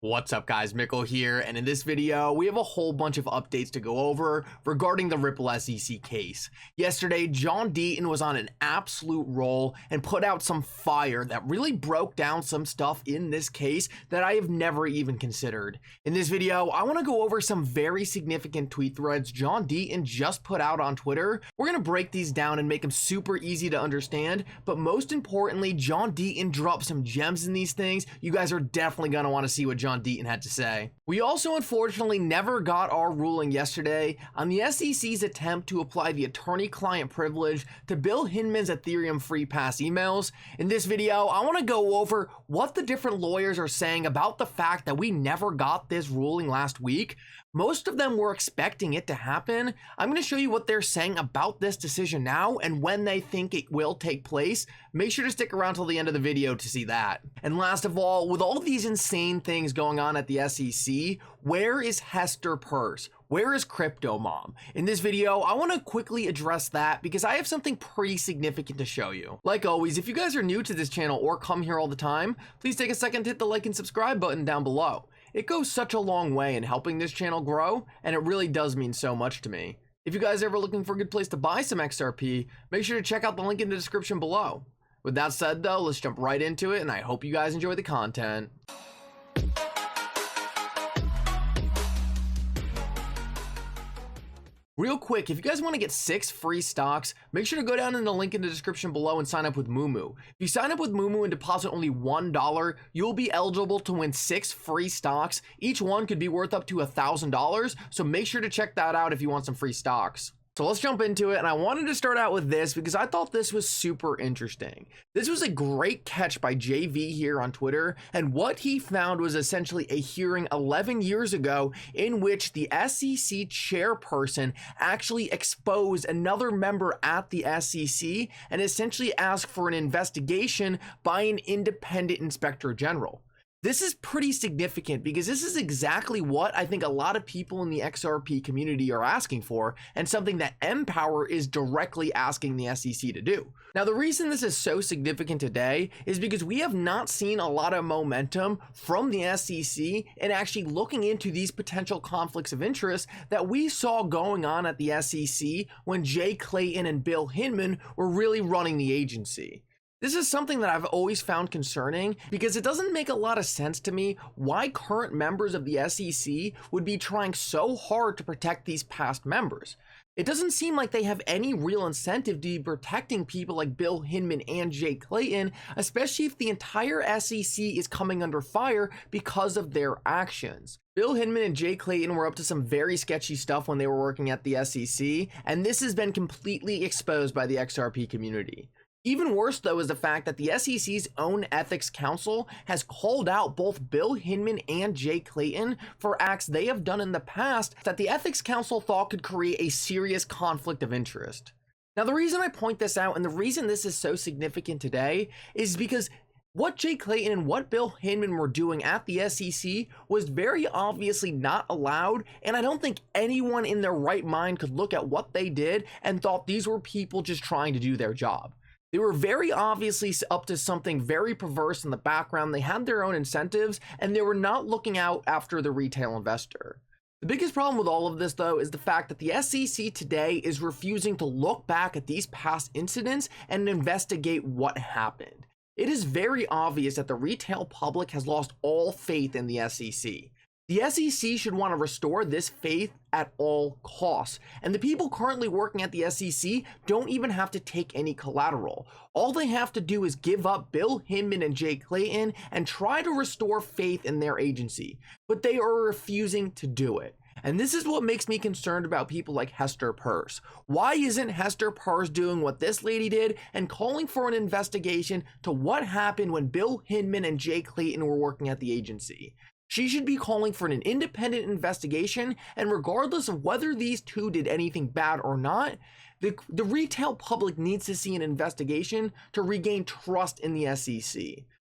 What's up guys, Mickle here, and in this video we have a whole bunch of updates to go over regarding the Ripple SEC case. Yesterday, John Deaton was on an absolute roll and put out some fire that really broke down some stuff in this case that I have never even considered. In this video, I want to go over some very significant tweet threads John Deaton just put out on Twitter. We're going to break these down and make them super easy to understand, but most importantly, John Deaton dropped some gems in these things. You guys are definitely going to want to see what John Deaton had to say. We also unfortunately never got our ruling yesterday on the SEC's attempt to apply the attorney-client privilege to Bill Hinman's Ethereum free pass emails. In this video, I want to go over what the different lawyers are saying about the fact that we never got this ruling last week. Most of them were expecting it to happen. I'm going to show you what they're saying about this decision now and when they think it will take place. Make sure to stick around till the end of the video to see that. And last of all, with all these insane things going on at the SEC, where is Hester Peirce? Where is Crypto Mom? In this video, I want to quickly address that because I have something pretty significant to show you. Like always, if you guys are new to this channel or come here all the time, please take a second to hit the like and subscribe button down below. It goes such a long way in helping this channel grow, and it really does mean so much to me. If you guys are ever looking for a good place to buy some XRP, make sure to check out the link in the description below. With that said though, let's jump right into it, and I hope you guys enjoy the content. Real quick, if you guys want to get 6 free stocks, make sure to go down in the link in the description below and sign up with MOO-MOO. If you sign up with MOO-MOO and deposit only $1, you'll be eligible to win 6 free stocks. Each one could be worth up to $1,000, so make sure to check that out if you want some free stocks. So let's jump into it, and I wanted to start out with this because I thought this was super interesting. This was a great catch by JV here on Twitter, and what he found was essentially a hearing 11 years ago in which the SEC chairperson actually exposed another member at the SEC and essentially asked for an investigation by an independent inspector general. This is pretty significant because this is exactly what I think a lot of people in the XRP community are asking for, and something that Empower is directly asking the SEC to do. Now, the reason this is so significant today is because we have not seen a lot of momentum from the SEC in actually looking into these potential conflicts of interest that we saw going on at the SEC when Jay Clayton and Bill Hinman were really running the agency. This is something that I've always found concerning because it doesn't make a lot of sense to me why current members of the SEC would be trying so hard to protect these past members. It doesn't seem like they have any real incentive to be protecting people like Bill Hinman and Jay Clayton, especially if the entire SEC is coming under fire because of their actions. Bill Hinman and Jay Clayton were up to some very sketchy stuff when they were working at the SEC, and this has been completely exposed by the XRP community. Even worse, though, is the fact that the SEC's own ethics council has called out both Bill Hinman and Jay Clayton for acts they have done in the past that the ethics council thought could create a serious conflict of interest. Now, the reason I point this out and the reason this is so significant today is because what Jay Clayton and what Bill Hinman were doing at the SEC was very obviously not allowed, and I don't think anyone in their right mind could look at what they did and thought these were people just trying to do their job. They were very obviously up to something very perverse in the background. They had their own incentives, and they were not looking out after the retail investor. The biggest problem with all of this, though, is the fact that the SEC today is refusing to look back at these past incidents and investigate what happened. It is very obvious that the retail public has lost all faith in the SEC. The SEC should want to restore this faith at all costs, and the people currently working at the SEC don't even have to take any collateral. All they have to do is give up Bill Hinman and Jay Clayton and try to restore faith in their agency, but they are refusing to do it. And this is what makes me concerned about people like Hester Peirce. Why isn't Hester Peirce doing what this lady did and calling for an investigation to what happened when Bill Hinman and Jay Clayton were working at the agency? She should be calling for an independent investigation, and regardless of whether these two did anything bad or not, the retail public needs to see an investigation to regain trust in the SEC.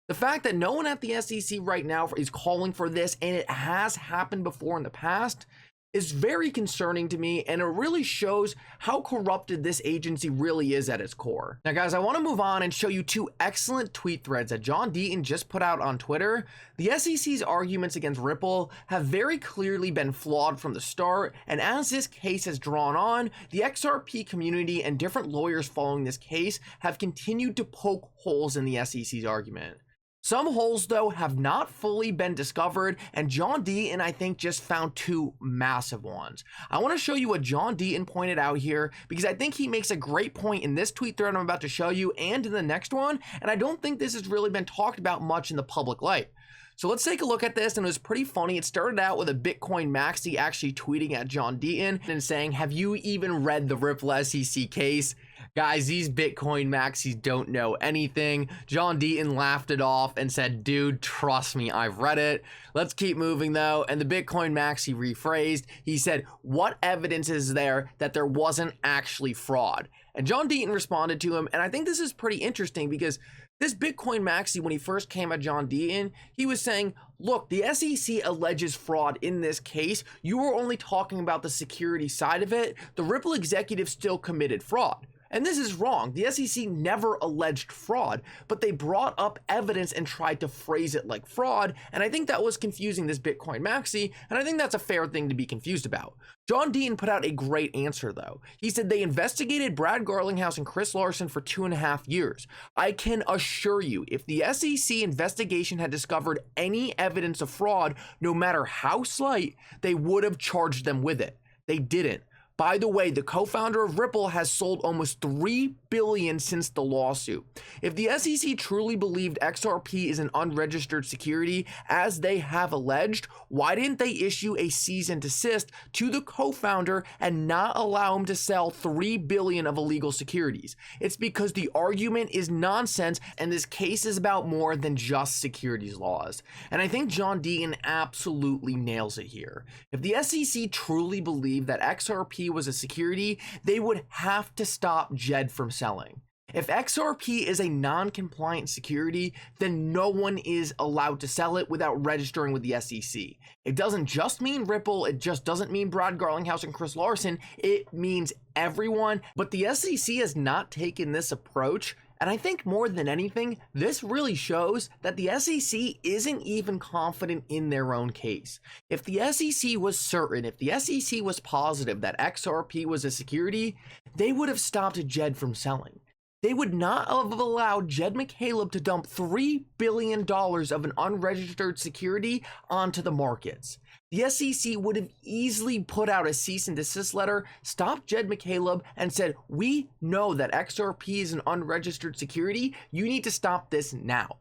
The fact that no one at the SEC right now is calling for this, and it has happened before in the past, is very concerning to me, and it really shows how corrupted this agency really is at its core. Now guys, I want to move on and show you two excellent tweet threads that John Deaton just put out on Twitter. The SEC's arguments against Ripple have very clearly been flawed from the start, and as this case has drawn on, the XRP community and different lawyers following this case have continued to poke holes in the SEC's argument. Some holes, though, have not fully been discovered, and John Deaton, I think, just found two massive ones. I want to show you what John Deaton pointed out here, because I think he makes a great point in this tweet thread I'm about to show you and in the next one, and I don't think this has really been talked about much in the public light. So let's take a look at this, and it was pretty funny. It started out with a Bitcoin maxi actually tweeting at John Deaton and saying, "Have you even read the Ripple SEC case?" Guys, these Bitcoin maxis don't know anything. John Deaton laughed it off and said, "Dude, trust me, I've read it." Let's keep moving though, and the Bitcoin maxi rephrased. He said, "What evidence is there that there wasn't actually fraud?" And John Deaton responded to him, and I think this is pretty interesting because this Bitcoin maxi, when he first came at John Deaton, he was saying, look, the SEC alleges fraud in this case. You were only talking about the security side of it. The Ripple executive still committed fraud. And this is wrong. The SEC never alleged fraud, but they brought up evidence and tried to phrase it like fraud. And I think that was confusing this Bitcoin maxi, and I think that's a fair thing to be confused about. John Deaton put out a great answer though. He said they investigated Brad Garlinghouse and Chris Larson for 2.5 years. I can assure you, if the SEC investigation had discovered any evidence of fraud, no matter how slight, they would have charged them with it. They didn't. By the way, the co-founder of Ripple has sold almost $3 billion since the lawsuit. If the SEC truly believed XRP is an unregistered security, as they have alleged, why didn't they issue a cease and desist to the co-founder and not allow him to sell $3 billion of illegal securities? It's because the argument is nonsense, and this case is about more than just securities laws. And I think John Deaton absolutely nails it here. If the SEC truly believed that XRP was a security, they would have to stop Jed from selling. If XRP is a non-compliant security, then no one is allowed to sell it without registering with the SEC. It doesn't just mean Ripple, it just doesn't mean Brad Garlinghouse and Chris Larson, it means everyone. But the SEC has not taken this approach, and I think more than anything, this really shows that the SEC isn't even confident in their own case. If the SEC was certain, if the SEC was positive that XRP was a security, they would have stopped Jed from selling. They would not have allowed Jed McCaleb to dump $3 billion of an unregistered security onto the markets. The SEC would have easily put out a cease and desist letter, stopped Jed McCaleb, and said, "We know that XRP is an unregistered security. You need to stop this now."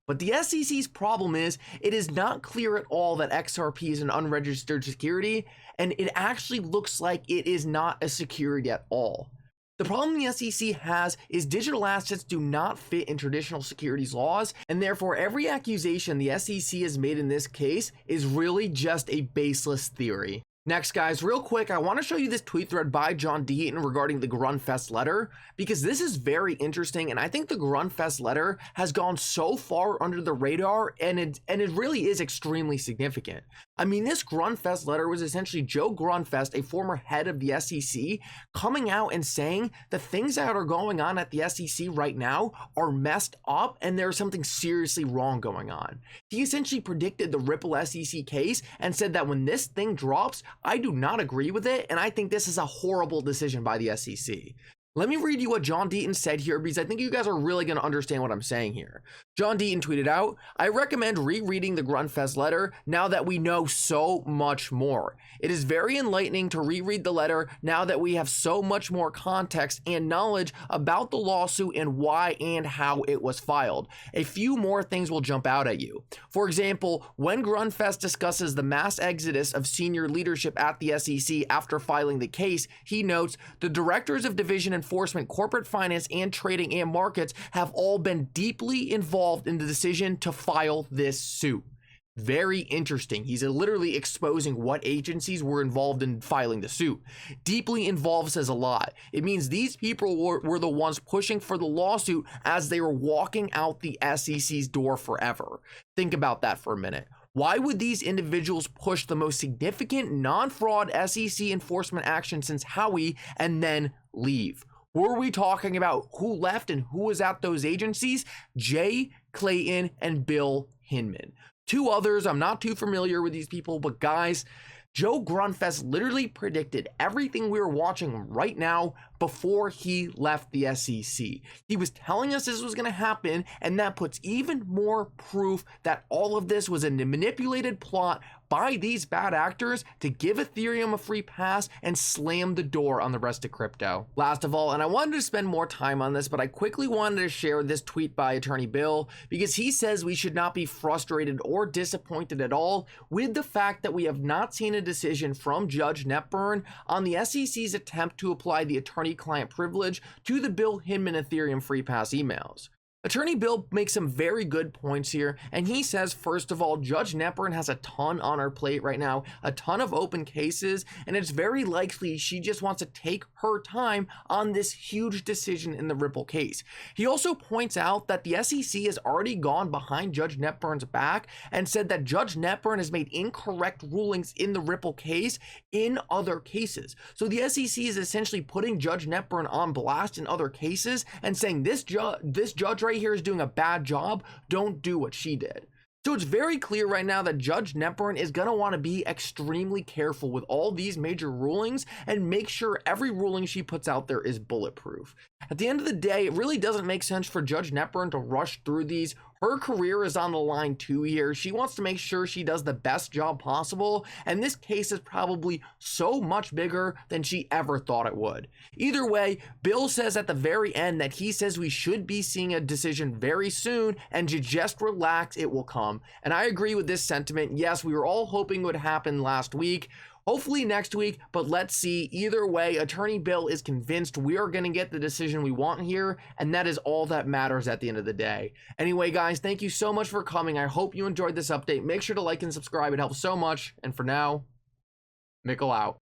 But the SEC's problem is, it is not clear at all that XRP is an unregistered security, and it actually looks like it is not a security at all. The problem the SEC has is digital assets do not fit in traditional securities laws, and therefore every accusation the SEC has made in this case is really just a baseless theory. Next, guys, real quick, I want to show you this tweet thread by John Deaton regarding the Grundfest letter, because this is very interesting, and I think the Grundfest letter has gone so far under the radar, and it really is extremely significant. I mean, this Grundfest letter was essentially Joe Grundfest, a former head of the SEC, coming out and saying the things that are going on at the SEC right now are messed up, and there's something seriously wrong going on. He essentially predicted the Ripple SEC case and said that when this thing drops, I do not agree with it, and I think this is a horrible decision by the SEC. Let me read you what John Deaton said here, because I think you guys are really going to understand what I'm saying here. John Deaton tweeted out, "I recommend rereading the Grundfest letter now that we know so much more. It is very enlightening to reread the letter now that we have so much more context and knowledge about the lawsuit and why and how it was filed. A few more things will jump out at you. For example, when Grundfest discusses the mass exodus of senior leadership at the SEC after filing the case, he notes, the directors of division enforcement, corporate finance, and trading and markets have all been deeply involved in the decision to file this suit." Very interesting. He's literally exposing what agencies were involved in filing the suit. Deeply involved says a lot. It means these people were the ones pushing for the lawsuit as they were walking out the SEC's door forever. Think about that for a minute. Why would these individuals push the most significant non-fraud SEC enforcement action since Howey and then leave? Who are we talking about? Who left and who was at those agencies? Jay Clayton and Bill Hinman. Two others, I'm not too familiar with these people, but guys, Joe Grundfest literally predicted everything we are watching right now before he left the SEC. He was telling us this was going to happen, and that puts even more proof that all of this was a manipulated plot by these bad actors to give Ethereum a free pass and slam the door on the rest of crypto. Last of all, and I wanted to spend more time on this, but I quickly wanted to share this tweet by Attorney Bill because he says we should not be frustrated or disappointed at all with the fact that we have not seen a decision from Judge Netburn on the SEC's attempt to apply the attorney-client privilege to the Bill Hinman Ethereum free pass emails. Attorney Bill makes some very good points here, and he says, first of all, Judge Netburn has a ton on her plate right now, a ton of open cases, and it's very likely she just wants to take her time on this huge decision in the Ripple case. He also points out that the SEC has already gone behind Judge Netburn's back and said that Judge Netburn has made incorrect rulings in the Ripple case in other cases. So the SEC is essentially putting Judge Netburn on blast in other cases and saying this judge right here is doing a bad job, don't do what she did. So it's very clear right now that Judge Netburn is going to want to be extremely careful with all these major rulings and make sure every ruling she puts out there is bulletproof. At the end of the day, it really doesn't make sense for Judge Netburn to rush through these. Her career is on the line too here. She wants to make sure she does the best job possible, and this case is probably so much bigger than she ever thought it would. Either way, Bill says at the very end that he says we should be seeing a decision very soon and to just relax, it will come. And I agree with this sentiment. Yes, we were all hoping it would happen last week. Hopefully next week, but let's see. Either way, Attorney Bill is convinced we are going to get the decision we want here, and that is all that matters at the end of the day. Anyway, guys, thank you so much for coming. I hope you enjoyed this update. Make sure to like and subscribe. It helps so much. And for now, Mickle out.